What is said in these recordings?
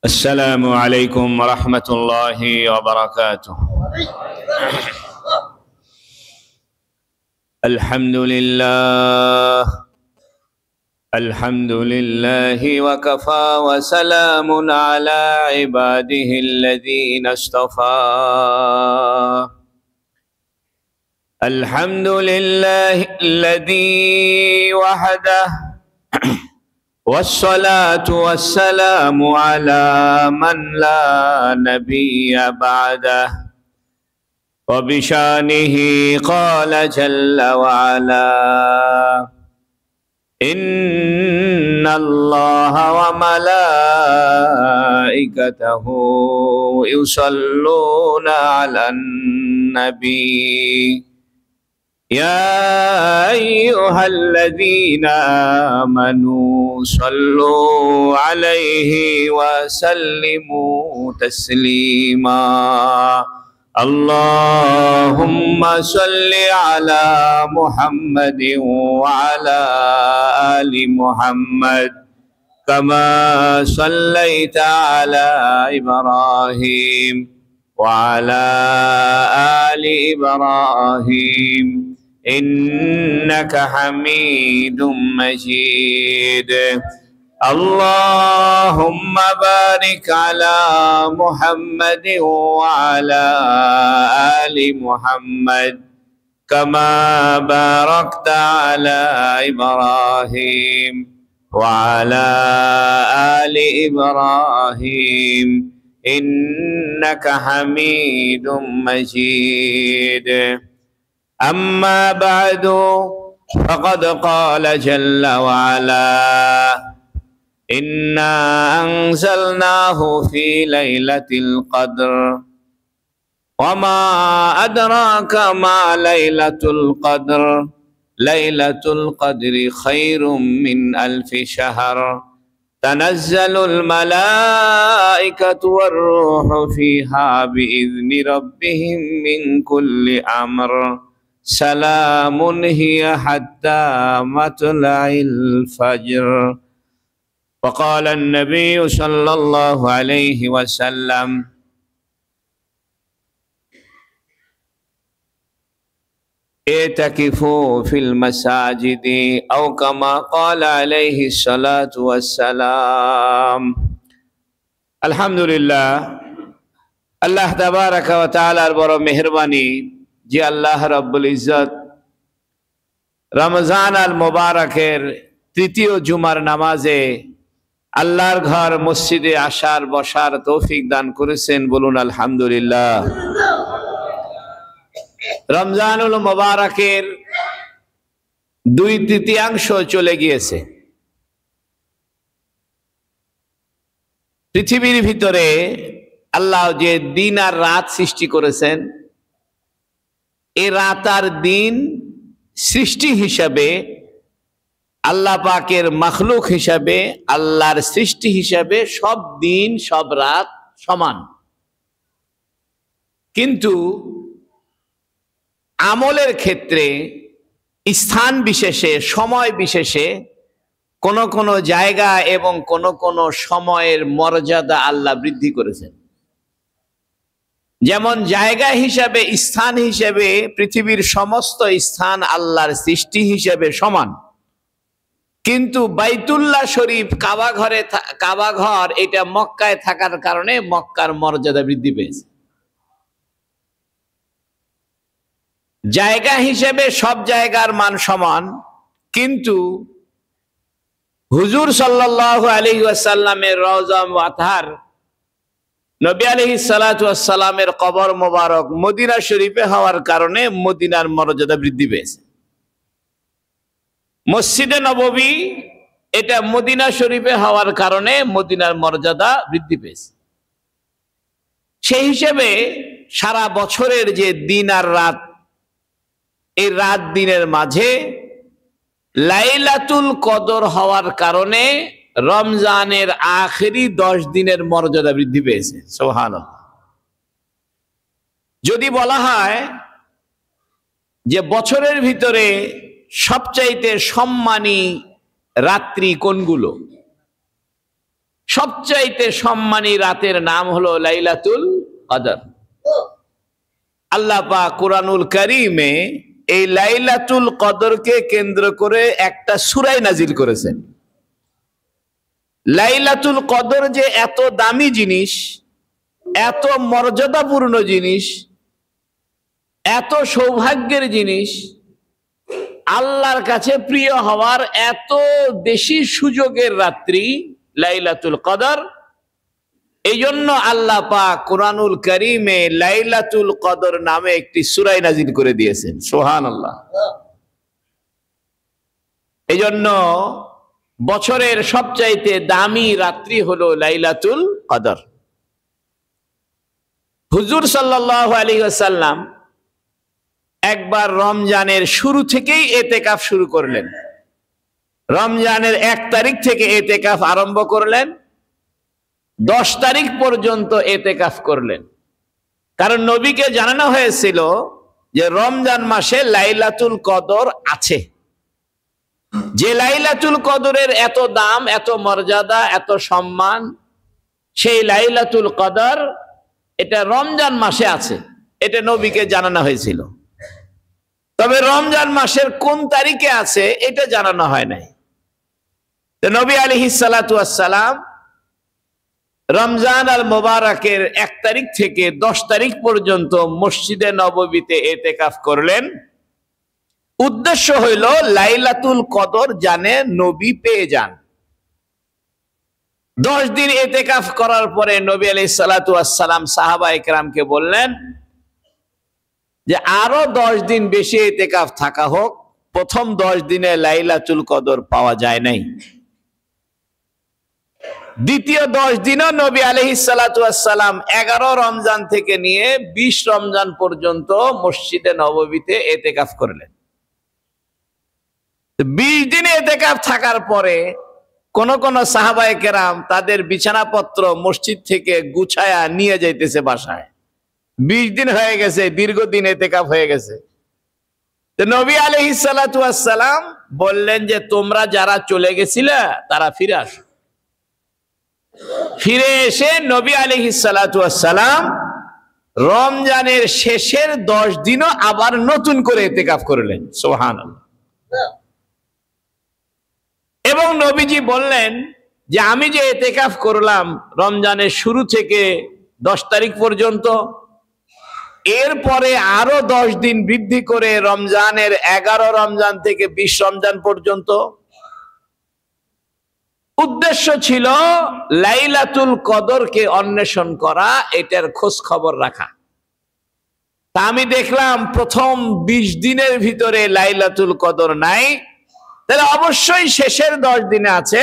السلام عليكم ورحمة الله وبركاته. الحمد لله وكفى وسلام على عباده الذين اصطفى. الحمد لله الذي وحده والصلاة والسلام على من لا نبي بعده. وبشانه قال جل وعلا: إن الله وملائكته يصلون على النبي يا أيها الذين آمنوا صلوا عليه وسلموا تسليما. اللهم صل على محمد وعلى آل محمد كما صليت على إبراهيم وعلى آل إبراهيم إنك حميد مجيد. اللهم بارك على محمد وعلى آل محمد كما باركت على إبراهيم وعلى آل إبراهيم إنك حميد مجيد. أما بعد فقد قال جل وعلا: إنا أنزلناه في ليلة القدر وما أدراك ما ليلة القدر ليلة القدر خير من ألف شهر تنزل الملائكة والروح فيها بإذن ربهم من كل أمر سلام هي حتى مطلع الفجر. وقال النبي صلى الله عليه وسلم: اعتكفوا في المساجد أو كما قال عليه الصلاة والسلام. আলহামদুলিল্লাহ, আল্লাহ তাবারাকা ওয়া তাআলার বড় মেহেরবানি যে আল্লাহ রাব্বুল ইজ্জত রমজান আল মুবারকের তৃতীয় জুমার নামাজে আল্লাহর ঘর মসজিদে আসার বসার তৌফিক দান করেছেন। বলুন আলহামদুলিল্লাহ। রমজানুল মুবারকের 2/3 চলে গিয়েছে। পৃথিবীর ভিতরে আল্লাহ যে দিন আর রাত সৃষ্টি করেছেন, এই রাত আর দিন সৃষ্টি হিসাবে, আল্লাহ পাকের মাখলুক হিসাবে, আল্লাহর সৃষ্টি হিসাবে সব দিন সব রাত সমান। কিন্তু আমলের ক্ষেত্রে স্থান বিশেষে, সময় বিশেষে কোন কোন জায়গা এবং কোন কোন সময়ের মর্যাদা আল্লাহ বৃদ্ধি করেছেন। যেমন জায়গা হিসাবে, স্থান হিসাবে পৃথিবীর সমস্ত স্থান আল্লাহর সৃষ্টি হিসাবে সমান, কিন্তু বাইতুল্লাহ শরীফ কাবা ঘর এটা মক্কায় থাকার কারণে মক্কার মর্যাদা বৃদ্ধি পেয়েছে। জায়গা হিসেবে সব জায়গার মান সমান, কিন্তু হুজুর সাল্লাল্লাহু আলাইহি ওয়াসাল্লামের রওজা মুআত্তাহার, নবী আলাইহিস সালাতু ওয়াস সালামের কবর মোবারক মদিনা শরীফে হওয়ার কারণে মদিনার মর্যাদা বৃদ্ধি পেয়েছে। মসজিদে নববী এটা মদিনা শরীফে হওয়ার কারণে মদিনার মর্যাদা বৃদ্ধি পেয়েছে। সেই হিসেবে সারা বছরের যে দিন আর রাত, এই রাত দিনের মাঝে লাইলাতুল কদর হওয়ার কারণে রমজানের আখেরি 10 দিনের মর্যাদা বৃদ্ধি পেয়েছে। সুবহানাল্লাহ। যদি বলা হয় যে বছরের ভিতরে সবচাইতে সম্মানী রাত্রি কোনগুলো, সবচাইতে সম্মানী রাতের নাম হলো লাইলাতুল কদর। আল্লাহ পাক কুরআনুল কারীমে এই লাইলাতুল কদরকে কেন্দ্র করে একটা সূরা নাজিল করেছেন। লাইলাতুল কদর যে এত দামি জিনিস, এত মর্যাদাপূর্ণ জিনিস, এত সৌভাগ্যের জিনিস, আল্লাহর কাছে প্রিয় হওয়ার এত বেশি সুযোগের রাত্রি লাইলাতুল কদর। এই জন্য আল্লাহ পাক কুরআনুল কারীমে লাইলাতুল কদর নামে একটি সূরা নাজিল করে দিয়েছেন। সুবহানাল্লাহ। এই জন্য বছরের সবচাইতে দামি রাত্রি হলো লাইলাতুল কদর। হুজুর সাল্লাল্লাহু আলাইহি ওয়াসাল্লাম একবার রমজানের শুরু থেকেই এতেকাফ শুরু করলেন। রমজানের 1 তারিখ থেকে এতেকাফ আরম্ভ করলেন, 10 তারিখ পর্যন্ত এতেকাফ করলেন। কারণ নবীকে জানানো হয়েছিল যে রমজান মাসে লাইলাতুল কদর আছে। যে লাইলাতুল কদরের এত দাম, এত মর্যাদা, এত সম্মান, সেই লাইলাতুল কদর এটা রমজান মাসে আছে, এটা নবীকে জানানো হয়েছিল। তবে রমজান মাসের কোন তারিখে আছে এটা জানানো হয় নাই। তো নবী আলাইহিস সালাতু ওয়াস সালাম রমজান আল মুবারকের 1 তারিখ থেকে 10 তারিখ পর্যন্ত মসজিদে নববীতে এতেকাফ করলেন। উদ্দেশ্য হইল লাইলাতুল কদর জানে নবী পেয়ে যান। 10 দিন এতেকাফ করার পরে নবী আলাইহিস সালাতু ওয়াস সালাম সাহাবায়ে কেরামকে বললেন যে আরো 10 দিন বেশি এতেকাফ থাকা হোক, প্রথম 10 দিনে লাইলাতুল কদর পাওয়া যায় নাই। দ্বিতীয় 10 দিনও নবী আলাইহিস সালাতু ওয়াস সালাম 11 রমজান থেকে নিয়ে 20 রমজান পর্যন্ত মসজিদে নববীতে এতেকাফ করলেন। 20 দিনে এতেকাফ থাকার পরে কোন কোন সাহাবায়ে কেরাম তাদের বিছানাপত্র মসজিদ থেকে গুছায়া নিয়ে যাইতেছে বাসায়। 20 দিন হয়ে গেছে, দীর্ঘদিন এতেকাফ হয়ে গেছে। তো নবী আলাইহিস সালাতু ওয়াস সালাম বললেন যে তোমরা যারা চলে গেছিলে তারা ফিরে আসো। ফিরে এসে নবী আলাইহিস সালাতু ওয়াস সালাম রমজানের শেষের 10 দিনও আবার নতুন করে ইতিকাফ করলেন। সুবহানাল্লাহ। এবং নবীজি বললেন যে আমি যে ইতিকাফ করলাম রমজানের শুরু থেকে 10 তারিখ পর্যন্ত, এরপরে আরো 10 দিন বৃদ্ধি করে রমজানের 11 রমজান থেকে 20 রমজান পর্যন্ত। উদ্দেশ্য ছিল লাইলাতুল কদরকে অন্বেষণ করা, এটার খোঁজ খবর রাখা। তা আমি দেখলাম প্রথম 20 দিনের ভিতরে লাইলাতুল কদর নাই, তাহলে অবশ্যই শেষের 10 দিনে আছে।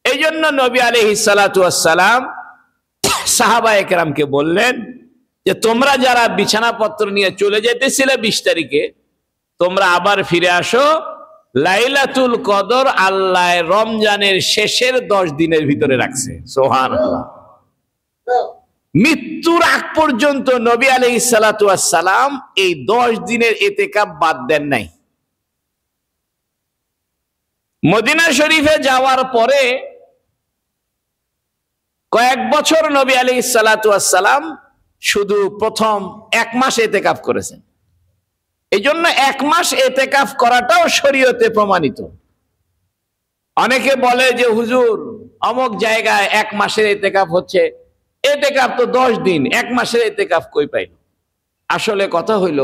এই জন্য নবী আলাইহিস সালাতু ওয়াস সালাম সাহাবায়ে কেরামকে বললেন যে তোমরা যারা বিছানাপত্র নিয়ে চলে যেতেছিলে 20 তারিখে, তোমরা আবার ফিরে আসো। লাইলাতুল কদর আল্লাহ রমজানের শেষের 10 দিনের ভিতরে রাখছে। সুবহানাল্লাহ। মৃত্যুর আগ পর্যন্ত নবী আলাইহিস সালাতু ওয়াস সালাম এই 10 দিনের ইতিকাফ বাদ দেন নাই। মদিনা শরীফে যাওয়ার পরে কয়েক বছর নবী আলাইহিস সালাতু ওয়াস সালাম শুধু প্রথম 1 মাস ইতিকাফ করেছেন। এই জন্য 1 মাস ইতিকাফ করাটাও শরীয়তে প্রমাণিত। অনেকে বলে যে হুজুর অমুক জায়গায় 1 মাসের ইতিকাফ হচ্ছে, ইতিকাফ তো 10 দিন, 1 মাসের ইতিকাফ কই পাইল? আসলে কথা হইল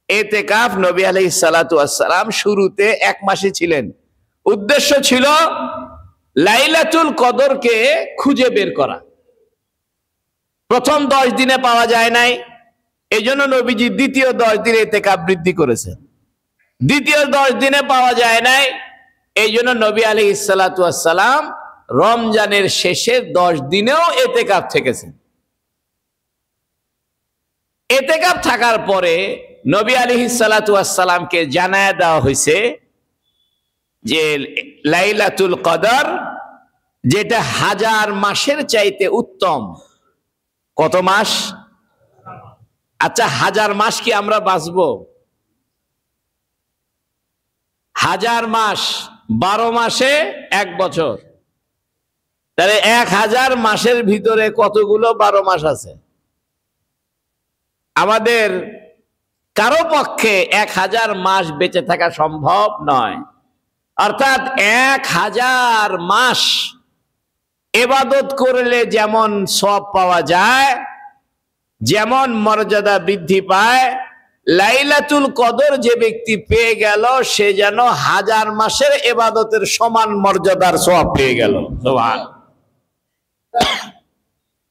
ইতিকাফ নবী আলাইহিস সালাতু ওয়াস সালাম শুরুতে 1 মাসে ছিলেন। উদ্দেশ্য ছিল লাইলাতুল কদরকে খুঁজে বের করা। প্রথম 10 দিনে পাওয়া যায় নাই, এই জন্য নবীজি দ্বিতীয় 10 দিনে ইতিকাফ বৃদ্ধি করেছেন। দ্বিতীয় 10 দিনে পাওয়া যায় নাই, এই জন্য নবী আলাইহিস সালাতু ওয়াস সালাম রমজানের শেষের 10 দিনেও ইতিকাফ থেকেছেন। ইতিকাফ থাকার পরে নবী আলাইহিস সালাতু ওয়াস সালামকে জানায়া দেওয়া হয়েছে যে লাইলাতুল কদর যেটা 1000 মাসের চাইতে উত্তম। কত মাস? আচ্ছা 1000 মাস কি আমরা বাঁচবো? 1000 মাস 12 মাসে 1 বছর, তাহলে 1000 মাসের ভিতরে কতগুলো 12 মাস আছে? আমাদের কারো পক্ষে 1000 মাস বেঁচে থাকা সম্ভব নয়। অর্থাৎ 1000 মাস ইবাদত করলে যেমন সওয়াব পাওয়া যায়, যেমন মর্যাদা বৃদ্ধি পায়, লাইলাতুল কদর যে ব্যক্তি পেয়ে গেল সে যেন 1000 মাসের ইবাদতের সমান মর্যাদার সওয়াব পেয়ে গেল। সুবহানাল্লাহ।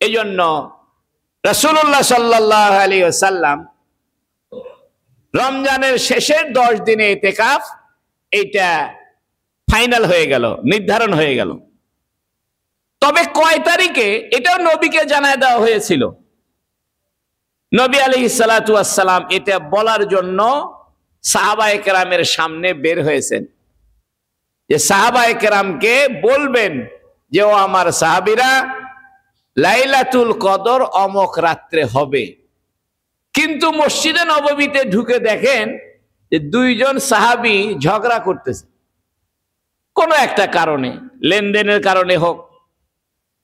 এই জন্য রাসূলুল্লাহ সাল্লাল্লাহু আলাইহি ওয়াসাল্লাম রমজানের শেষের 10 দিনে ইতিকাফ এটা ফাইনাল হয়ে গেল, নির্ধারণ হয়ে গেল। তবে কয় তারিখে এটাও নবীকে জানায় দেওয়া হয়েছিল। নবী আলাইহিস সালাতু ওয়াস সালাম এটা বলার জন্য সাহাবায়ে কেরামের সামনে বের হয়েছেন, যে সাহাবায়ে কেরামকে বলবেন যে ও আমার সাহাবীরা, লাইলাতুল কদর অমুক রাত্রে হবে। কিন্তু মসজিদে নববীতে ঢুকে দেখেন যে 2 জন সাহাবী ঝগড়া করতেছে, কোনো একটা কারণে, লেনদেনের কারণে হোক,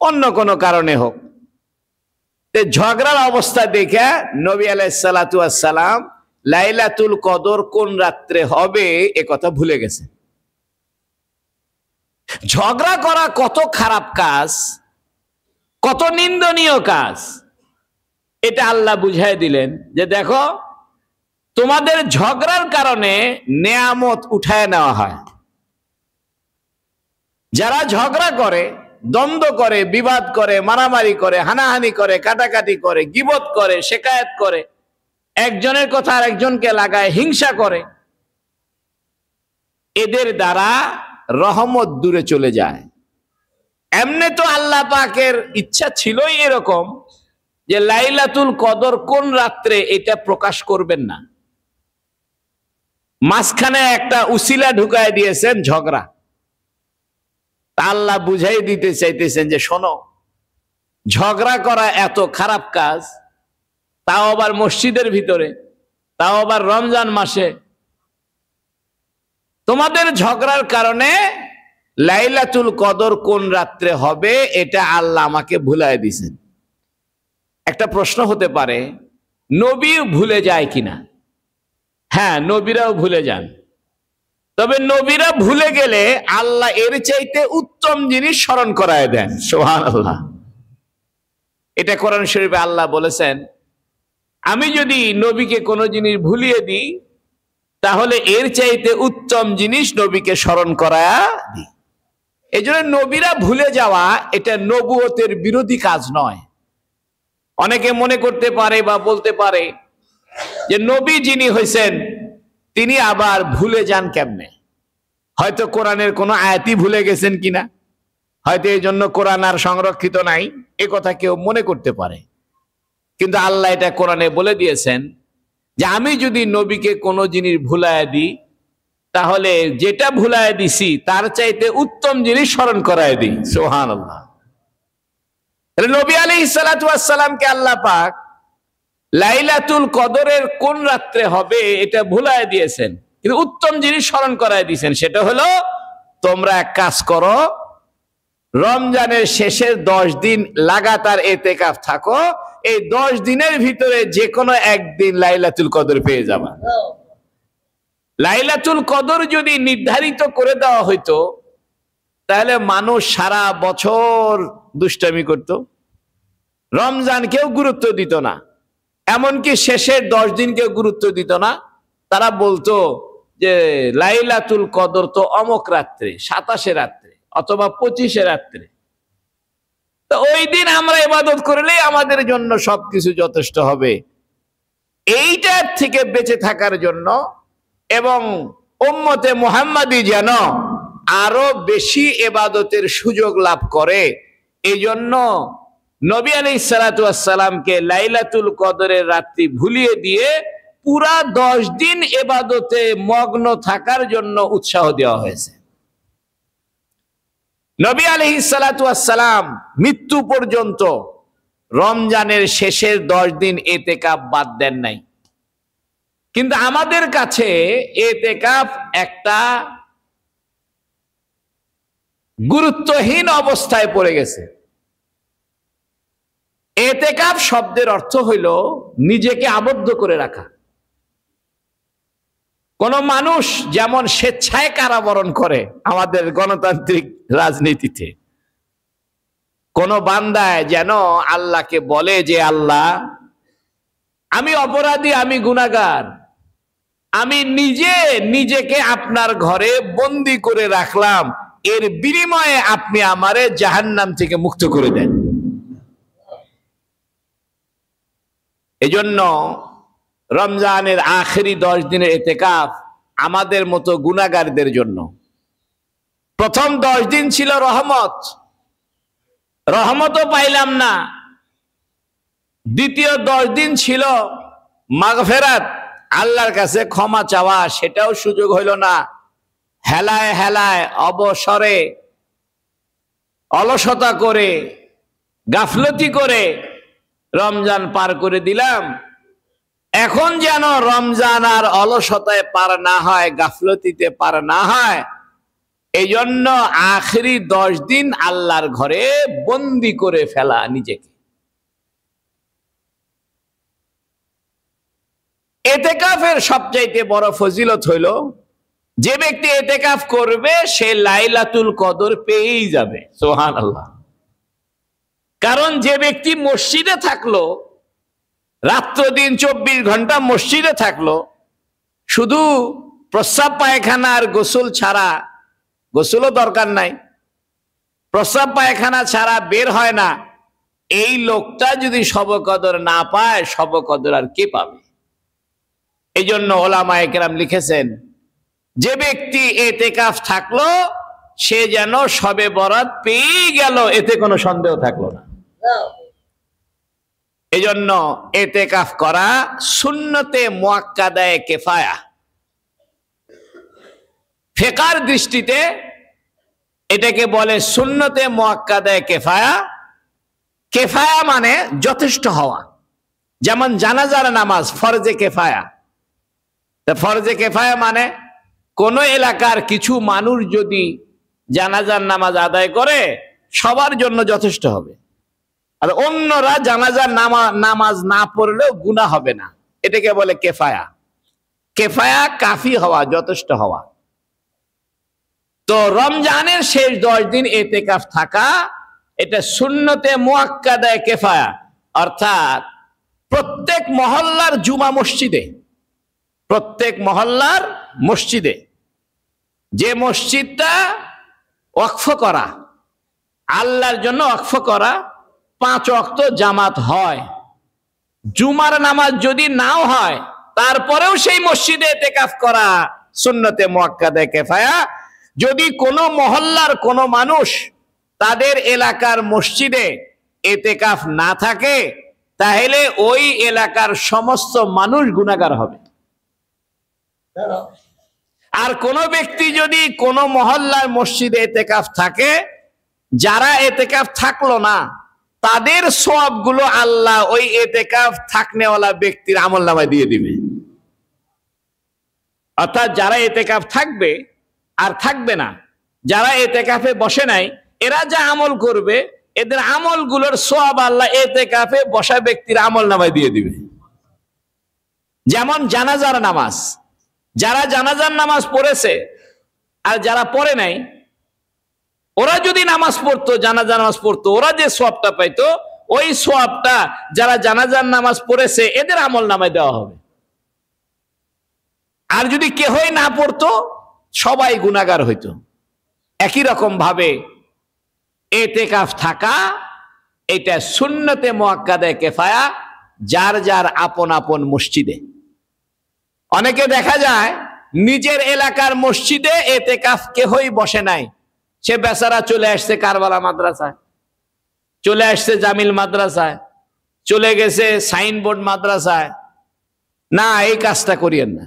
অন্য কোনো কারণে হোক। ঝগড়ার অবস্থা দেখে নবী আলাইহিস সালাতু ওয়াস সালাম লাইলাতুল কদর কোন রাত্রে হবে এ কথা ভুলে গেছে। ঝগড়া করা কত খারাপ কাজ, কত নিন্দনীয় কাজ, এটা আল্লাহ বুঝাই দিলেন যে দেখো, তোমাদের ঝগড়ার কারণে নেয়ামত উঠায় নেওয়া হয়। যারা ঝগড়া করে, দ্বন্দ্ব করে, বিবাদ করে, মারামারি করে, হানাহানি করে, কাটাকাটি করে, গীবত করে, শিকায়েত করে, একজনের কথা আরেকজনকে লাগায়, হিংসা করে, এদের দ্বারা রহমত দূরে চলে যায়। এমনি তো আল্লাহ পাকের ইচ্ছা ছিলই এরকম যে লাইলাতুল কদর কোন রাত্রে এটা প্রকাশ করবেন না। মাঝখানে একটা উসিলা ঢুকায় দিয়েছেন, ঝগড়া। আল্লাহ বুঝাই দিতে চাইতেছেন যে শোনো, ঝগড়া করা এত খারাপ কাজ, তাও আবার মসজিদের ভিতরে, তাও আবার রমজান মাসে। তোমাদের ঝগড়ার কারণে লাইলাতুল কদর কোন রাত্রে হবে এটা আল্লাহ আমাকে ভুলায় দিয়েছেন। একটা প্রশ্ন হতে পারে, নবী ভুলে যায় কিনা? হ্যাঁ, নবীরাও ভুলে যান। তবে নবীরা ভুলে গেলে আল্লাহ এর চাইতে উত্তম জিনিস স্মরণ করায় দেন। সুবহানাল্লাহ। এটা কোরআন শরীফে আল্লাহ বলেছেন, আমি যদি নবীকে কোনো জিনিস ভুলিয়ে দিই তাহলে এর চাইতে উত্তম জিনিস নবীকে স্মরণ করায়া দিই। এই জন্য নবীরা ভুলে যাওয়া এটা নবুয়তের বিরোধী কাজ নয়। অনেকে মনে করতে পারে বা বলতে পারে যে নবী যিনি হয়েছেন তিনি আবার ভুলে যান কেমনে? হয়তো কোরআনের কোনো আয়াতই ভুলে গেছেন কিনা, হয়তো এই জন্য কোরআন আর সংরক্ষিত নাই, এ কথা কেউ মনে করতে পারে। কিন্তু আল্লাহ এটা কোরআনে বলে দিয়েছেন যে আমি যদি নবীকে কোনো জিনিস ভুলায় দিই তাহলে যেটা ভুলায় দিছি তার চাইতে উত্তম জিনিস স্মরণ করায় দিই। সুবহানাল্লাহ। নবী আলাইহিস সালাতু ওয়াস সালামকে আল্লাহ পাক লাইলাতুল কদরের কোন রাত্রে হবে এটা ভুলায় দিয়েছেন, কিন্তু উত্তম জিনিস স্মরণ করায় দিয়েছেন। সেটা হলো, তোমরা এক কাজ করো, রমজানের শেষের 10 দিন লাগাতার ইতিকাফ থাকো, এই 10 দিনের ভিতরে যে কোনো একদিন লাইলাতুল কদর পেয়ে যাবা। লাইলাতুল কদর যদি নির্ধারিত করে দেওয়া হইতো তাহলে মানুষ সারা বছর দুষ্টামি করত, রমজান কেউ গুরুত্ব দিত না, এমনকি শেষের 10 দিন কেউ গুরুত্ব দিত না। তারা বলতো যে লাইলাতুল কদর তো অমুক রাত্রে, 27 রাত্রে অথবা 25 রাত্রে, তো ওই দিন আমরা ইবাদত করলেই আমাদের জন্য সবকিছু যথেষ্ট হবে। এইটার থেকে বেঁচে থাকার জন্য এবং উম্মতে মুহাম্মাদি যেন আরো বেশি ইবাদতের সুযোগ লাভ করে, এই জন্য নবী আলাইহিস সালাতু ওয়াস সালামকে লাইলাতুল কদরের রাত্রি ভুলিয়ে দিয়ে পুরা 10 দিন ইবাদতে মগ্ন থাকার জন্য উৎসাহ দেওয়া হয়েছে। নবী আলাইহিস সালাতু ওয়াস সালাম মৃত্যু পর্যন্ত রমজানের শেষের 10 দিন ইতিকাফ বাদ দেন নাই। কিন্তু আমাদের কাছে ইতিকাফ একটা গুরুত্বহীন অবস্থায় পড়ে গেছে। এতেকাফ শব্দের অর্থ হইল নিজেকে আবদ্ধ করে রাখা। কোন মানুষ যেমন স্বেচ্ছায় কারাবরণ করে আমাদের গণতান্ত্রিক রাজনীতিতে, কোন বান্দায় যেন আল্লাহকে বলে যে আল্লাহ আমি অপরাধী, আমি গুনাহগার, আমি নিজেকে আপনার ঘরে বন্দি করে রাখলাম, এর বিনিময়ে আপনি আমারে জাহান্নাম থেকে মুক্ত করে দেন। এজন্য রমজানের আখেরি 10 দিনের ইতিকাফ আমাদের মতো গুনাহগারদের জন্য। প্রথম 10 দিন ছিল রহমতও পাইলাম না। দ্বিতীয় 10 দিন ছিল মাগফিরাত, আল্লাহর কাছে ক্ষমা চাওয়া, সেটাও সুযোগ হইল না। হেলায় হেলায় অবসরে অলসতা করে গাফলতি করে রমজান পার করে দিলাম। এখন যেন রমজান আর অলসতায় পার না হয়, গাফলতিতে পার না হয়, এই জন্য আখেরি 10 দিন আল্লাহর ঘরে বন্দি করে ফেলা নিজেকে। ইতিকাফের সবচাইতে বড় ফজিলত হইল যে ব্যক্তি ইতিকাফ করবে সে লাইলাতুল কদর পেয়েই যাবে। সুবহানাল্লাহ। কারণ যে ব্যক্তি মসজিদে থাকলো, রাত্র দিন 24 ঘন্টা মসজিদে থাকলো, শুধু প্রস্রাব পায়খানা আর গোসল ছাড়া, গোসলও দরকার নাই, প্রস্রাব পায়খানা ছাড়া বের হয় না, এই লোকটা যদি শবে কদর না পায়, শবে কদর আর কে পাবে? এই জন্য ওলামায়ে কেরাম লিখেছেন যে ব্যক্তি ইতিকাফ থাকলো সে যেন শবে বরাত পেয়ে গেল, এতে কোনো সন্দেহ থাকলো না। এই জন্য ইতিকাফ করা সুন্নতে মুআক্কাদায়ে কিফায়া। ফিকহের দৃষ্টিতে এটাকে বলে সুন্নতে মুআক্কাদায়ে কিফায়া। কিফায়া মানে যথেষ্ট হওয়া। যেমন জানাজার নামাজ ফরজে কিফায়া। ফরজে কিফায়া মানে কোন এলাকার কিছু মানুষ যদি জানাজার নামাজ আদায় করে সবার জন্য যথেষ্ট হবে, আর অন্যরা জানাজার নামাজ না পড়লেও গুনাহ হবে না। এটাকে বলে কিফায়া। কিফায়া কাফি হওয়া, যথেষ্ট হওয়া। তো রমজানের শেষ 10 দিন ইতিকাফ থাকা এটা সুন্নতে মুআক্কাদায়ে কিফায়া, অর্থাৎ প্রত্যেক মহল্লার জুমা মসজিদে, প্রত্যেক মহল্লার মসজিদে, যে মসজিদটা ওয়াকফ করা, আল্লাহর জন্য ওয়াকফ করা, 5 ওয়াক্ত জামাত হয়। জুমার নামাজ যদি নাও হয় তারপরেও সেই মসজিদে ইতিকাফ করা সুন্নতে মুআক্কাদায়ে কিফায়া। যদি কোনো মহল্লার কোনো মানুষ তাদের এলাকার মসজিদে ইতিকাফ না থাকে তাহলে ওই এলাকার সমস্ত মানুষ গুনাহগার হবে। আর কোন ব্যক্তি যদি কোন মহল্লার মসজিদে ইতিকাফ থাকে, যারা ইতিকাফ থাকলো না তাদের সওয়াবগুলো আল্লাহ ওই ইতিকাফ থাকনেওয়ালা ব্যক্তির আমলনামায় দিয়ে দিবে। অর্থাৎ যারা ইতিকাফ থাকবে আর থাকবে না, যারা ইতিকাফে বসে নাই, এরা যা আমল করবে এদের আমলগুলোর সওয়াব আল্লাহ ইতিকাফে বসা ব্যক্তির আমলনামায় দিয়ে দিবে। যেমন জানাজার নামাজ, যারা জানাজার নামাজ পড়েছে আর যারা পড়ে নাই, ওরা যদি নামাজ পড়তো, জানাজার নামাজ পড়তো, ওরা যে সওয়াবটা পাইতো ওই সওয়াবটা যারা জানাজার নামাজ পড়েছে এদের আমলনামায় দেওয়া হবে। আর যদি কেহই না পড়তো সবাই গুনাহগার হইতো। একই রকম ভাবে ইতিকাফ থাকা এটা সুন্নতে মুআক্কাদায়ে কিফায়া, যার যার আপন আপন মসজিদে। অনেকে দেখা যায় নিজের এলাকার মসজিদে ইতিকাফ কেহই বসে নাই, সে বেচারা চলে আসছে কারবালা মাদ্রাসায়, চলে আসছে জামিল মাদ্রাসায়, চলে গেছে সাইনবোর্ড মাদ্রাসায়। না, এই কাজটা করিয়েন না।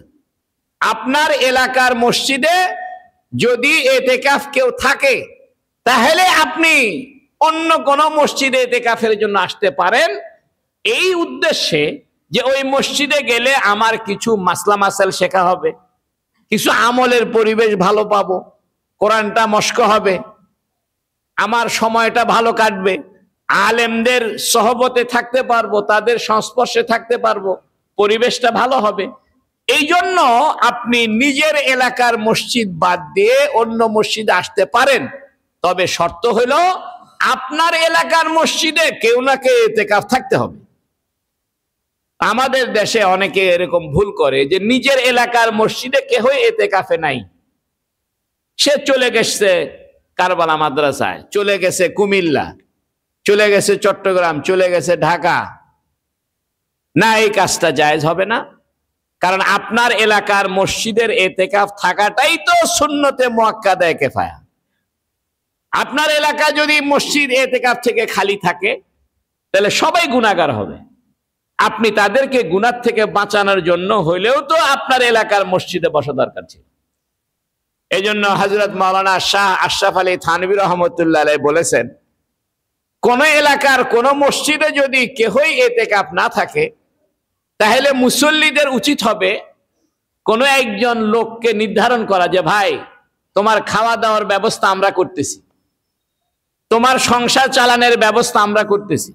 আপনার এলাকার মসজিদে যদি ইতিকাফ কেউ থাকে তাহলে আপনি অন্য কোন মসজিদে ইতিকাফের জন্য আসতে পারেন, এই উদ্দেশ্যে যে ওই মসজিদে গেলে আমার কিছু মাসলা মাসাইল শেখা হবে, কিছু আমলের পরিবেশ ভালো পাবো, কোরআনটা মস্ক হবে, আমার সময়টা ভালো কাটবে, আলেমদের সহবতে থাকতে পারবো, তাদের সংস্পর্শে থাকতে পারবো, পরিবেশটা ভালো হবে। এই জন্য আপনি নিজের এলাকার মসজিদ বাদ দিয়ে অন্য মসজিদে আসতে পারেন, তবে শর্ত হলো আপনার এলাকার মসজিদে কেউ না কেউ ইতিকাফ থাকতে হবে। আমাদের দেশে অনেকে এরকম ভুল করে যে নিজের এলাকার মসজিদে কেউ ইতিকাফে নাই, সে চলে গেছে কারবালা মাদ্রাসায়, চলে গেছে কুমিল্লা, চলে গেছে চট্টগ্রাম, চলে গেছে ঢাকা। না, এই কাজটা জায়েজ হবে না, কারণ আপনার এলাকার মসজিদের ইতিকাফ থাকাটাই তো সুন্নতে মুআক্কাদা কিফায়া। আপনার এলাকা যদি মসজিদ ইতিকাফ থেকে খালি থাকে তাহলে সবাই গুনাহগার হবে। আপনি তাদেরকে গুনাহ থেকে বাঁচানোর জন্য হইলেও তো আপনার এলাকার মসজিদে বসা দরকার ছিল। এই জন্য হযরত মাওলানা শাহ আশরাফ আলী থানভী রাহমাতুল্লাহ আলাইহি বলেছেন, কোন এলাকার কোন মসজিদে যদি কেউই ইতিকাফ না থাকে তাহলে মুসল্লিদের উচিত হবে কোন একজন লোককে নির্ধারণ করা যে ভাই, তোমার খাওয়া দাওয়ার ব্যবস্থা আমরা করতেছি, তোমার সংসার চালানোর ব্যবস্থা আমরা করতেছি,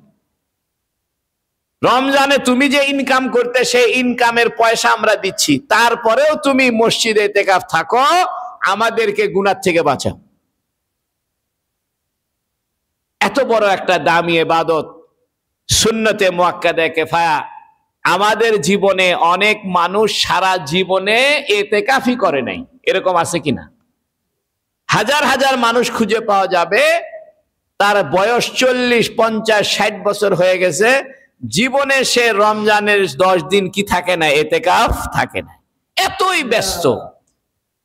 রমজানে তুমি যে ইনকাম করতে সেই ইনকামের পয়সা আমরা দিচ্ছি, তারপরেও তুমি মসজিদে ইতিকাফ থাকো, আমাদেরকে গুনাহ থেকে বাঁচাও। এত বড় একটা দামি ইবাদত সুন্নতে মুআক্কাদা কিফায়া, আমাদের জীবনে অনেক মানুষ সারা জীবনে ইতিকাফই করে নাই, এরকম আছে কিনা? হাজার হাজার মানুষ খুঁজে পাওয়া যাবে তার বয়স 40, 50, 60 বছর হয়ে গেছে, জীবনে সে রমজানের 10 দিন কি থাকে না, ইতিকাফ থাকে না। এতই ব্যস্ত,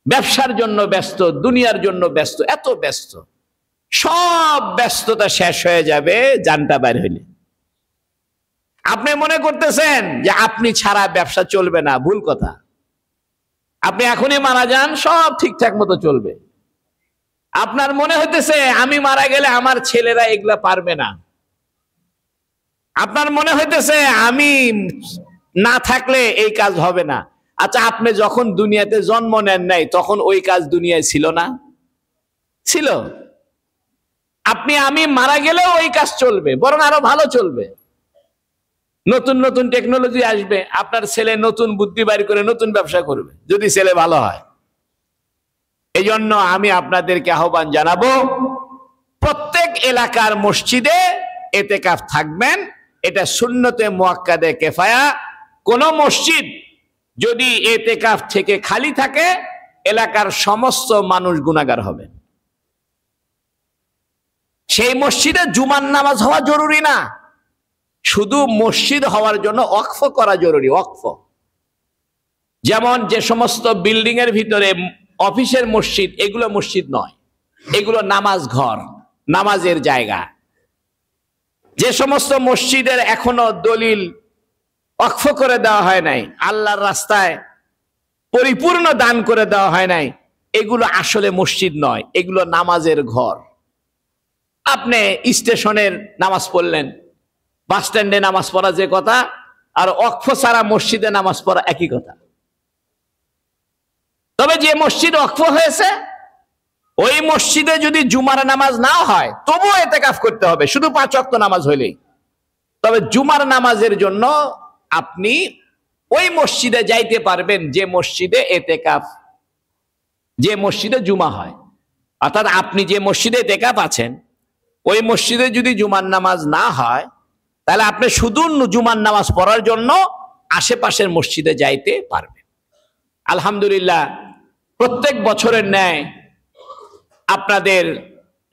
ব্যবসার জন্য ব্যস্ত, দুনিয়ার জন্য ব্যস্ত, এত ব্যস্ত, সব ব্যস্ততা শেষ হয়ে যাবে জানটা বাইর হইলে। আপনি মনে করতেছেন যে আপনি ছাড়া ব্যবসা চলবে না, ভুল কথা। আপনি এখনই মারা যান, সব ঠিকঠাক মতো চলবে। আপনার মনে হইতেছে আমি মারা গেলে আমার ছেলেরা এগুলা পারবে না, আপনার মনে হইতেছে আমি না থাকলে এই কাজ হবে না। আচ্ছা, আপনি যখন দুনিয়াতে জন্ম নেন নাই তখন ওই কাজ দুনিয়ায় ছিল না? ছিল। আমি মারা গেলেও ওই কাজ চলবে, বরং আরো ভালো চলবে। নতুন নতুন টেকনোলজি আসবে, আপনার ছেলে নতুন বুদ্ধি বাইর করে নতুন ব্যবসা করবে, যদি ছেলে ভালো হয়। এই জন্য আমি আপনাদেরকে আহ্বান জানাবো, প্রত্যেক এলাকার মসজিদে ইতিকাফ থাকবেন, এটা সুন্নতে মুআক্কাদা কিফায়া। কোন মসজিদ যদি ইতিকাফ থেকে খালি থাকে, এলাকার সমস্ত মানুষ গুনাহগার হবে। সেই মসজিদে জুমার নামাজ হওয়া জরুরি না, শুধু মসজিদ হওয়ার জন্য ওয়াকফ করা জরুরি। ওয়াকফ, যেমন যে সমস্ত বিল্ডিং এর ভিতরে অফিসের মসজিদ, এগুলো মসজিদ নয়, এগুলো নামাজ ঘর, নামাজের জায়গা। যে সমস্ত মসজিদের এখনো দলিল ওয়াকফ করে দেওয়া হয় নাই, আল্লাহর রাস্তায় পরিপূর্ণ দান করে দেওয়া হয় নাই, এগুলো আসলে মসজিদ নয়, এগুলো নামাজের ঘর। আপনি স্টেশনের নামাজ পড়লেন, বাস স্ট্যান্ডে নামাজ পড়া যে কথা, আর ওয়াকফ ছাড়া মসজিদে নামাজ পড়া একই কথা। তবে যে মসজিদ ওয়াকফ হয়েছে ওই মসজিদে যদি জুমার নামাজ না হয় তবুও ইতিকাফ করতে হবে, শুধু 5 ওয়াক্ত নামাজ হইলেই। তবে জুমার নামাজের জন্য আপনি ওই মসজিদে যাইতে পারবেন যে মসজিদে ইতিকাফ, যে মসজিদে জুমা হয়। অর্থাৎ আপনি যে মসজিদে ইতিকাফ আছেন ওই মসজিদে যদি জুমার নামাজ না হয় তাহলে আপনি শুধু জুমার নামাজ পড়ার জন্য আশেপাশের মসজিদে যাইতে পারবেন। আলহামদুলিল্লাহ, প্রত্যেক বছরের ন্যায় আপনাদের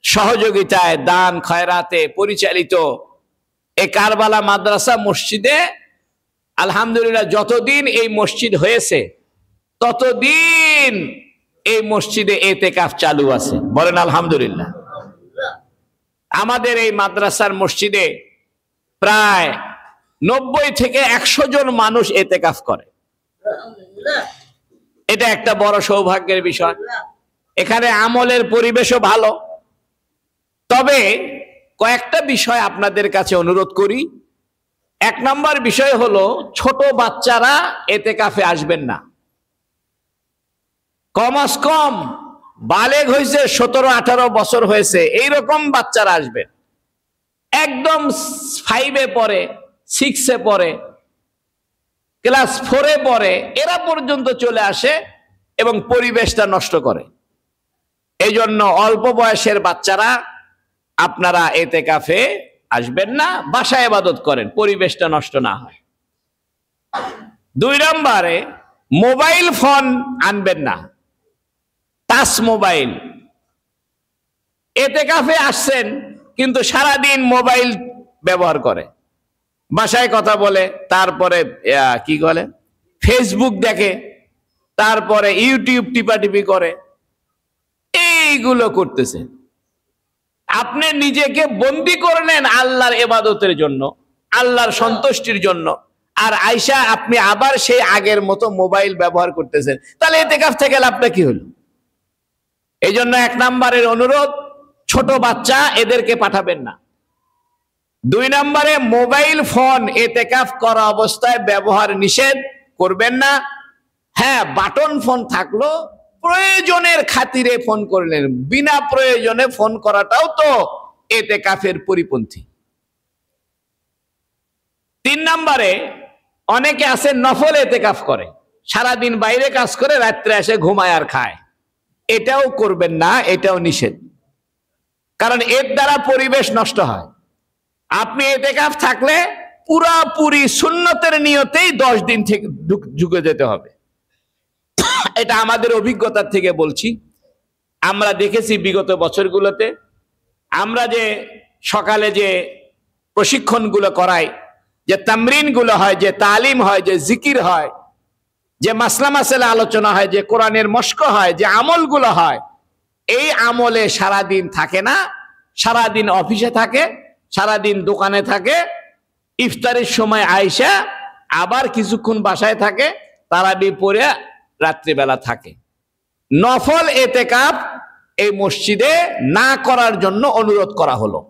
সহযোগিতায়, দান খয়রাতে পরিচালিত এই কারবালা মাদ্রাসা মসজিদে আলহামদুলিল্লাহ যতদিন এই মসজিদ হয়েছে ততদিন এই মসজিদে ইতিকাফ চালু আছে, বলেন আলহামদুলিল্লাহ। আমাদের এই মাদ্রাসার মসজিদে প্রায় 90 থেকে 100 জন মানুষ ইতিকাফ করে। এটা একটা বড় সৌভাগ্যের বিষয়। এখানে আমলের পরিবেশও ভালো। তবে কয়েকটা বিষয় আপনাদের কাছে অনুরোধ করি। 1 নম্বর বিষয় হলো, ছোট বাচ্চারা ইতিকাফে আসবেন না। কমস কম বালেগ হয়েছে 17-18 বছর হয়েছে, এইরকম বাচ্চারা আসবে, একদম 5-এ পড়ে, 6-এ পড়ে, ক্লাস 4-এ পড়ে, এরা পর্যন্ত চলে আসে এবং পরিবেশটা নষ্ট করে। এই জন্য অল্প বয়সের বাচ্চারা আপনারা এতেকাফে আসবেন না, বাসায় ইবাদত করেন, পরিবেশটা নষ্ট না হয়। 2 নম্বরে মোবাইল ফোন আনবেন না, টাচ মোবাইল। এতেকাফে আসছেন কিন্তু সারাদিন মোবাইল ব্যবহার করে, বাসায় কথা বলে, তারপরে কি বলে ফেসবুক দেখে, তারপরে ইউটিউব টিপাটিপি করে, এইগুলো করতেছে। আপনি নিজেকে বন্দী করলেন আল্লাহর ইবাদতের জন্য, আল্লাহর সন্তুষ্টির জন্য, আর আয়সা আপনি আবার সেই আগের মতো মোবাইল ব্যবহার করতেছেন, তাহলে ইতিকাফ থেকে লাভটা কি হলো? এই জন্য 1 নম্বরের অনুরোধ, ছোট বাচ্চা এদেরকে পাঠাবেন না। 2 নম্বরে মোবাইল ফোন ইতিকাফ করা অবস্থায় ব্যবহার নিষেধ করবেন না। হ্যাঁ, বাটন ফোন থাকলো, প্রয়োজনের খাতিরে ফোন করলেন, বিনা প্রয়োজনে ফোন করাটাও তো ইতিকাফের পরিপন্থী। 3 নম্বরে অনেকে আছে নফল ইতিকাফ করে, সারাদিন বাইরে কাজ করে, রাত্রে এসে ঘুমায় আর খায়, এটাও করবেন না, এটাও নিষেধ, কারণ এর দ্বারা পরিবেশ নষ্ট হয়। আপনি ইতিকাফ থাকলে পুরাপুরি সুন্নতের নিয়তেই 10 দিন থেকে ঢুকে যেতে হবে। এটা আমাদের অভিজ্ঞতা থেকে বলছি, আমরা দেখেছি বিগত বছরগুলোতে, আমরা যে সকালে যে প্রশিক্ষণগুলো করাই, যে তামরিনগুলো হয়, যে তালিম হয়, যে জিকির হয়, যে মাসলা মাসালা আলোচনা হয়, যে কোরআনের মশক হয়, যে আমলগুলো হয়, এই আমলে সারাদিন থাকে না, সারাদিন অফিসে থাকে, সারাদিন দোকানে থাকে, ইফতারের সময় আইসা আবার কিছুক্ষণ বাসায় থাকে, তারাবি পড়ে রাত্রিবেলা থাকে। নফল ইতিকাফ এই মসজিদে না করার জন্য অনুরোধ করা হলো,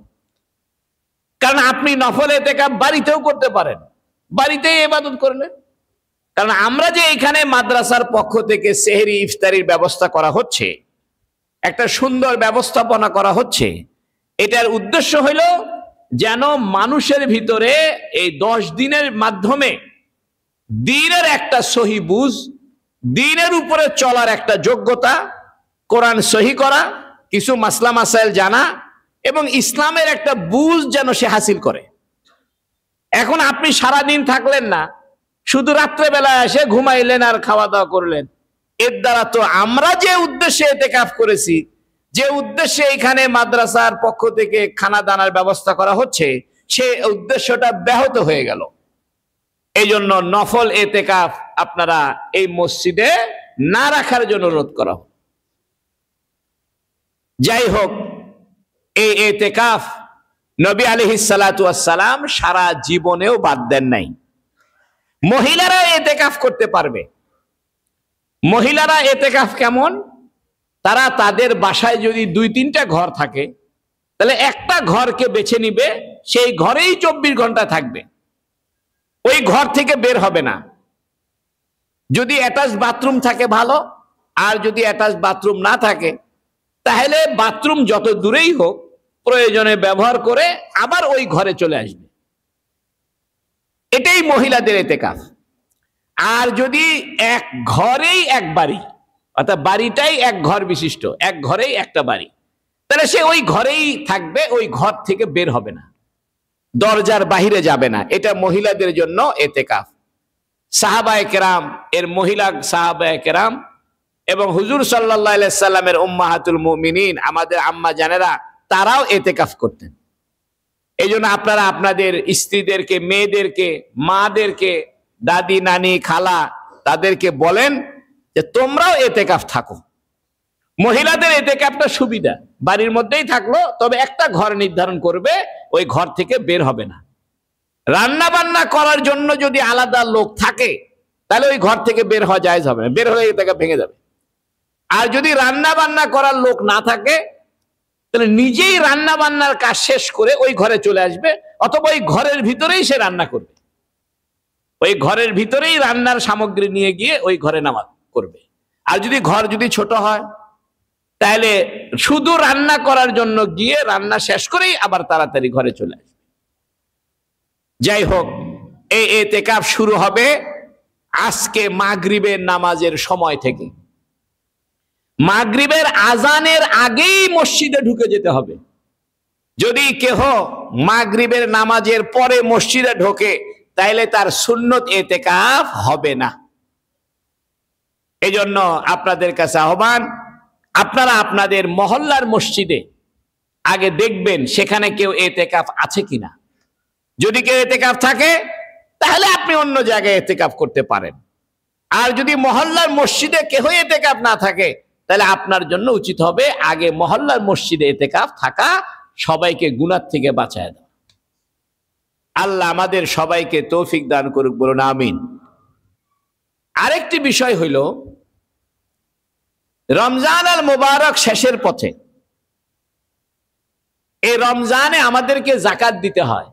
কারণ আপনি নফল ইতিকাফ বাড়িতেও করতে পারেন, বাড়িতেই ইবাদত করলেন। কারণ আমরা যে এখানে মাদ্রাসার পক্ষ থেকে সেহরি ইফতারির ব্যবস্থা করা হচ্ছে, একটা সুন্দর ব্যবস্থাপনা করা হচ্ছে, এটার উদ্দেশ্য হইল যেন মানুষের ভিতরে এই 10 দিনের মাধ্যমে দ্বীনের একটা সহি বুঝ, দ্বীনের উপরে চলার একটা যোগ্যতা, কোরআন সহি করা, কিছু মাসলা মাসাইল জানা এবং ইসলামের একটা বুঝ যেন সে হাসিল করে। এখন আপনি সারাদিন থাকলেন না, শুধু রাত্রেবেলায় এসে ঘুমাইলেন আর খাওয়া দাওয়া করলেন, এর দ্বারা তো আমরা যে উদ্দেশ্যে ইতিকাফ করেছি, যে উদ্দেশ্যে এখানে মাদ্রাসার পক্ষ থেকে খানা দানার ব্যবস্থা করা হচ্ছে, সেই উদ্দেশ্যটা ব্যাহত হয়ে গেল। এই জন্য নফল ইতিকাফ আপনারা এই মসজিদে না রাখার জন্য অনুরোধ করা। যাই হোক, এই ইতিকাফ নবী আলাইহিস সালাতু ওয়াস সালাম সারা জীবনেও বাদ দেন নাই। মহিলারা ইতিকাফ করতে পারবে। মহিলারা ইতিকাফ কেমন? তারা তাদের বাসায় যদি 2-3টা ঘর থাকে, তাহলে একটা ঘরকে বেছে নিবে, সেই ঘরেই 24 ঘন্টা থাকবে, ওই ঘর থেকে বের হবে না। যদি অ্যাটাচ বাথরুম থাকে ভালো, আর যদি অ্যাটাচ বাথরুম না থাকে, তাহলে বাথরুম যত দূরেই হোক প্রয়োজনে ব্যবহার করে আবার ওই ঘরে চলে আসবে। এটাই মহিলাদের ইতিকাফ। আর যদি এক ঘরেই এক বাড়ি, অর্থাৎ বাড়িটাই এক ঘর বিশিষ্ট, এক ঘরেই একটা বাড়ি, তাহলে সে ওই ঘরেই থাকবে, ওই ঘর থেকে বের হবে না, দরজার বাহিরে যাবে না। এটা মহিলাদের জন্য ইতিকাফ। সাহাবায়ে কেরাম, এর মহিলা সাহাবায়ে কেরাম এবং হুজুর সাল্লাল্লাহু আলাইহি সাল্লামের উম্মাহাতুল মুমিনিন, আমাদের আম্মা জানেরা, তারাও ইতিকাফ করতেন। এই জন্য আপনারা আপনাদের স্ত্রীদেরকে, মেয়েদেরকে, মাদেরকে, দাদি, নানি, খালা, তাদেরকে বলেন যে তোমরাও ইতিকাফ থাকো। মহিলাদের ইতিকাফটা সুবিধা, বাড়ির মধ্যেই থাকলো, তবে একটা ঘর নির্ধারণ করবে, ওই ঘর থেকে বের হবে না। রান্না বান্না করার জন্য যদি আলাদা লোক থাকে, তাহলে ওই ঘর থেকে বের হওয়া জায়েজ হবে না, বের হলে ইতিকাফ ভেঙে যাবে। আর যদি রান্না বান্না করার লোক না থাকে, তাহলে নিজেই রান্না বান্নার কাজ শেষ করে ওই ঘরে চলে আসবে, অথবা ওই ঘরের ভিতরেই সে রান্না করবে, ওই ঘরের ভিতরেই রান্নার সামগ্রী নিয়ে গিয়ে ওই ঘরে নামাজ করবে। আর যদি ঘর যদি ছোট হয়, তাহলে শুধু রান্না করার জন্য গিয়ে রান্না শেষ করেই আবার তাড়াতাড়ি ঘরে চলে আসবে। যাই হোক, এই এতেকাফ শুরু হবে আজকে মাগরিবের নামাজের সময় থেকে। মাগরিবের আজানের আগেই মসজিদে ঢুকে যেতে হবে। যদি কেহ মাগরিবের নামাজের পরে মসজিদে ঢোকে তাইলে তার সুন্নত এতেকাফ হবে না। এজন্য আপনাদের কাছে আহ্বান, আপনারা আপনাদের মহল্লার মসজিদে আগে দেখবেন সেখানে কেউ এতেকাফ আছে কিনা। যদি কেউ এতেকাফ থাকে তাহলে আপনি অন্য জায়গায় এতেকাফ করতে পারেন। আর যদি মহল্লার মসজিদে কেউ এতেকাফ না থাকে তাহলে আপনার জন্য উচিত হবে আগে মহল্লার মসজিদে এতেকাফ থাকা, সবাইকে গুনাহ থেকে বাঁচায় দেওয়া। আল্লাহ আমাদের সবাইকে তৌফিক দান করুক, বলুন আমিন। আরেকটি বিষয় হইল, রমজান আল মুবারক শেষের পথে। এই রমজানে আমাদেরকে জাকাত দিতে হয়।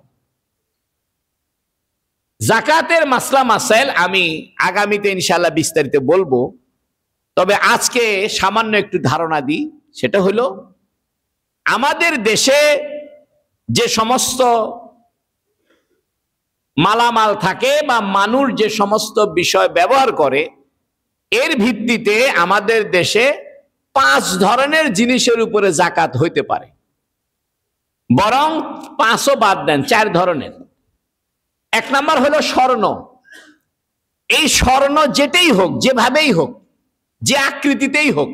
জাকাতের মাসলা মাসাইল আমি আগামীতে ইনশাআল্লাহ বিস্তারিত বলবো, তবে আজকে সামান্য একটু ধারণা দিই। সেটা হলো, আমাদের দেশে যে সমস্ত মালামাল থাকে বা মানুষ যে সমস্ত বিষয় ব্যবহার করে, এর ভিত্তিতে আমাদের দেশে 5 ধরনের জিনিসের উপরে জাকাত হইতে পারে। বরং 5ও বাদ দেন, 4 ধরনের। 1 নাম্বার হলো স্বর্ণ। এই স্বর্ণ যেটাই হোক, যেভাবেই হোক, যে আকৃতিতেই হোক,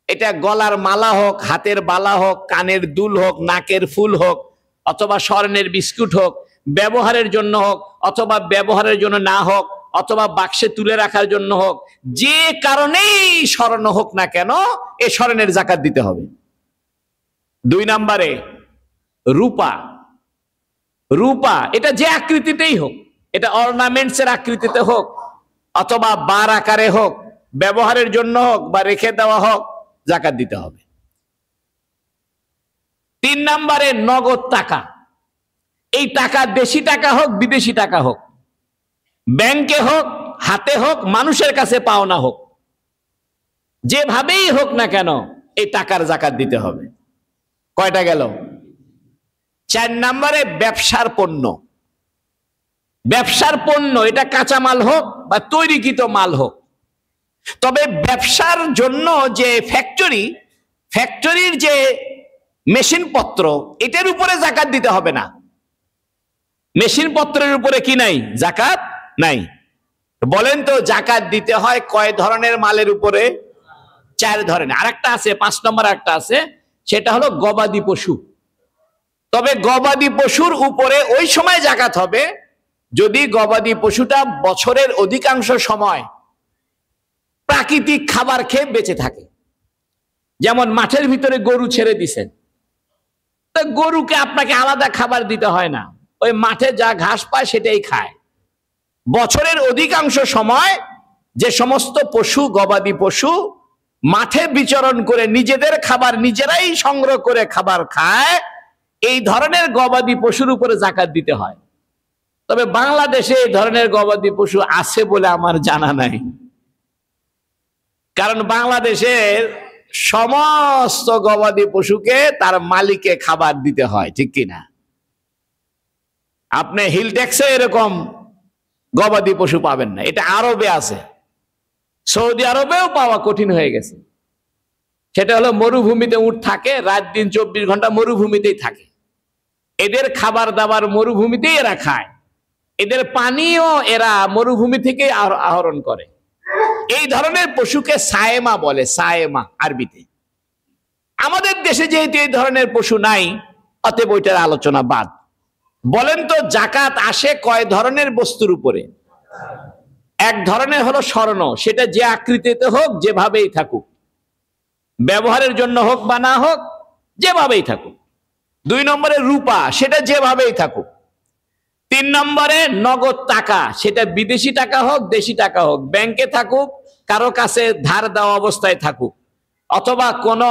এটা গলার মালা হোক, হাতের বালা হোক, কানের দুল হোক, নাকের ফুল হোক, অথবা স্বর্ণের বিস্কুট হোক, ব্যবহারের জন্য হোক অথবা ব্যবহারের জন্য না হোক, অথবা বাক্সে তুলে রাখার জন্য হোক, যে কারণেই স্বর্ণ হোক না কেন, এই স্বর্ণের জাকাত দিতে হবে। 2 নম্বরে রূপা। রূপা এটা যে আকৃতিতেই হোক, এটা অর্নামেন্টস এর আকৃতিতে হোক অথবা বার আকারে হোক, ব্যবহারের জন্য হোক বা রেখে দেওয়া হোক, জাকাত দিতে হবে। 3 নম্বরে নগদ টাকা। এই টাকা দেশি টাকা হোক, বিদেশি টাকা হোক, ব্যাংকে হোক, হাতে হোক, মানুষের কাছে পাওনা হোক, যেভাবেই হোক না কেন এই টাকার জাকাত দিতে হবে। কয়টা গেল? 4 নম্বরে ব্যবসার পণ্য। ব্যবসার পণ্য এটা কাঁচামাল হোক বা তৈরিকৃত মাল হোক, তবে ব্যবসার জন্য যে ফ্যাক্টরির যে মেশিনপত্র, এটার উপরে জাকাত দিতে হবে না। মেশিনপত্রের উপরে কি নাই? জাকাত নাই। বলেন তো জাকাত দিতে হয় কয় ধরনের মালের উপরে? 4 ধরনের। আরেকটা আছে, 5 নম্বর একটা আছে, সেটা হলো গবাদি পশু। তবে গবাদি পশুর উপরে ওই সময় জাকাত হবে যদি গবাদি পশুটা বছরের অধিকাংশ সময় প্রাকৃতিক খাবার খেয়ে বেঁচে থাকে। যেমন মাঠের ভিতরে গরু ছেড়ে দিছেন, তা গরুকে আপনাকে আলাদা খাবার দিতে হয় না, ওই মাঠে যা ঘাস পায় সেটাই খায়। বছরের অধিকাংশ সময় যে সমস্ত পশু, গবাদি পশু মাঠে বিচরণ করে নিজেদের খাবার নিজেরাই সংগ্রহ করে খাবার খায়, এই ধরনের গবাদি পশুর উপরে জাকাত দিতে হয়। তবে বাংলাদেশে এই ধরনের গবাদি পশু আছে বলে আমার জানা নাই, কারণ বাংলাদেশের সমস্ত গবাদি পশুকে তার মালিককে খাবার দিতে হয়, ঠিক কিনা? আপনি হিল ট্যাক্সে এরকম গবাদি পশু পাবেন না। এটা আরবে আছে, সৌদি আরবেও পাওয়া কঠিন হয়ে গেছে। সেটা হলো মরুভূমিতে উট থাকে, রাত দিন 24 ঘন্টা মরুভূমিতেই থাকে। এদের খাবার দাবার মরুভূমিতেই এরা খায়, এদের পানিও এরা মরুভূমি থেকে আহরণ করে। এই ধরনের পশুকে সায়েমা বলে, সায়েমা আরবিতে। আমাদের দেশে যেহেতু এই ধরনের পশু নাই, অতএব ওইটার আলোচনা বাদ। বলেন তো জাকাত আসে কয় ধরনের বস্তুর উপরে? 1 ধরনের হলো স্বর্ণ, সেটা যে আকৃতিতে হোক, যেভাবেই থাকুক, ব্যবহারের জন্য হোক বা না হোক, যেভাবেই থাকুক। 2 নম্বরে রূপা, সেটা যেভাবেই থাকুক। 3 নম্বরে নগদ টাকা, সেটা বিদেশি টাকা হোক, দেশি টাকা হোক, ব্যাংকে থাকুক, কারো কাছে ধার দেওয়া অবস্থায় থাকুক, অথবা কোনো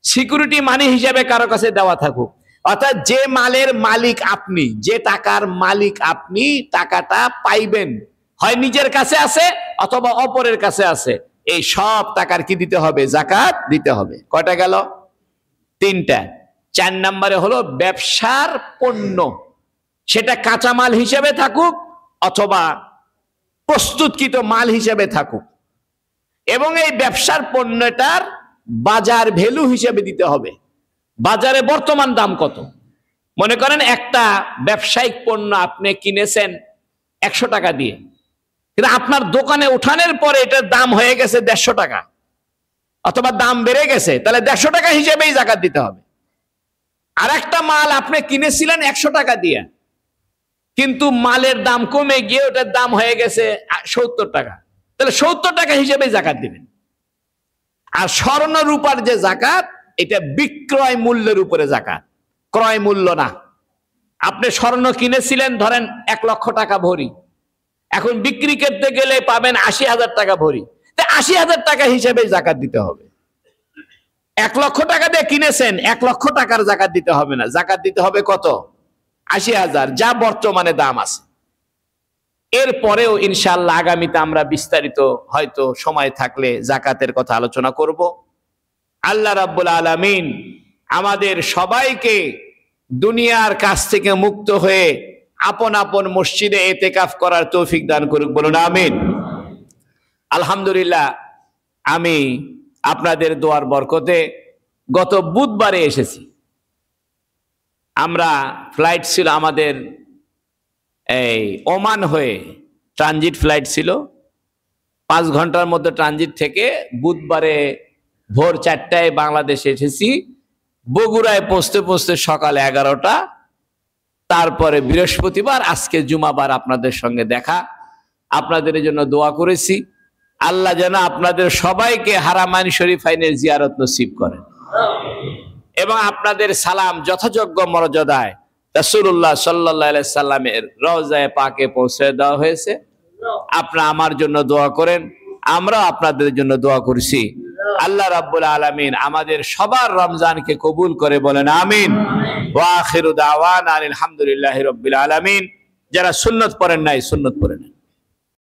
সিকিউরিটি মানি হিসেবে কারো কাছে দেওয়া থাকুক। অর্থাৎ যে মালের মালিক আপনি, যে টাকার মালিক আপনি, টাকাটা পাইবেন হয় নিজের কাছে আছে অথবা অপরের কাছে আছে, এই সব টাকার কি দিতে হবে? যাকাত দিতে হবে। কয়টা গেল? 3টা। 4 নম্বরে হলো ব্যবসার পণ্য, সেটা কাঁচামাল হিসেবে থাকুক অথবা প্রস্তুতকৃত মাল হিসেবে থাকুক, এবং এই ব্যবসার পণ্যটার বাজার ভ্যালু হিসেবে দিতে হবে। বাজারে বর্তমান দাম কত? মনে করেন একটা ব্যবসায়িক পণ্য আপনি কিনেছেন 100 টাকা দিয়ে, কিন্তু আপনার দোকানে উঠানোর পরে এটার দাম হয়ে গেছে 150 টাকা, অথবা দাম বেড়ে গেছে, তাহলে 150 টাকা হিসেবেই যাকাত দিতে হবে। আর একটা মাল আপনি কিনেছিলেন 100 টাকা দিয়ে, কিন্তু মালের দাম কমে গিয়ে ওটার দাম হয়ে গেছে 70 টাকা, তাহলে 70 টাকা হিসেবে যাকাত দিবেন। আর স্বর্ণ রূপার যে যাকাত, এটা বিক্রয় মূল্যের উপরে যাকাত, ক্রয় মূল্য না। আপনি স্বর্ণ কিনেছিলেন ধরেন 1 লক্ষ টাকা ভরি, এখন বিক্রি করতে গেলে পাবেন 80,000 টাকা ভরি, তা 80,000 টাকা হিসেবে যাকাত দিতে হবে। 1 লক্ষ টাকা দিয়ে কিনেছেন, 1 লক্ষ টাকার যাকাত দিতে হবে না, যাকাত দিতে হবে কত? 80,000, যা বর্তমানে দাম আছে। এরপরেও ইনশাআল্লাহ আগামীতে আমরা বিস্তারিত হয়তো সময় থাকলে যাকাতের কথা আলোচনা করব। আল্লাহ রাব্বুল আলামিন আমাদের সবাইকে দুনিয়ার কাছ থেকে মুক্ত হয়ে আপন আপন মসজিদে ইতিকাফ করার তৌফিক দান করুক, বলুন আমিন। আলহামদুলিল্লাহ, আমি আপনাদের দোয়ার বরকতে গত বুধবারে এসেছি। আমরা ফ্লাইট ছিল আমাদের এই ওমান হয়ে, ট্রানজিট ফ্লাইট ছিল, 5 ঘন্টার মধ্যে ট্রানজিট থেকে বুধবারে ভোর 4টায় বাংলাদেশে এসেছি। বগুড়ায় পৌঁছতে পৌঁছতে সকাল 11টা, তারপরে বৃহস্পতিবার, আজকে জুমাবার আপনাদের সঙ্গে দেখা। আপনাদের জন্য দোয়া করেছি, আল্লাহ যেন আপনাদের সবাইকে হারামাইন শরীফাইনের জিয়ারত নসিব করেন, এবং আপনাদের সালাম যথাযোগ্য মর্যাদায় রাসূলুল্লাহ সাল্লাল্লাহু আলাইহি সাল্লামের রওজায়ে পাকে পৌঁছে দেওয়া হয়েছে। আপনারা আমার জন্য দোয়া করেন, আমরা আপনাদের জন্য দোয়া করছি। আল্লাহ রাব্বুল আলামিন আমাদের সবার রমজানকে কবুল করে, বলেন আমিন। ওয়া আখিরু দাওয়ানা আলহামদুলিল্লাহি রাব্বিল আলামিন। যারা সুন্নত পড়েন নাই, সুন্নত পড়েন।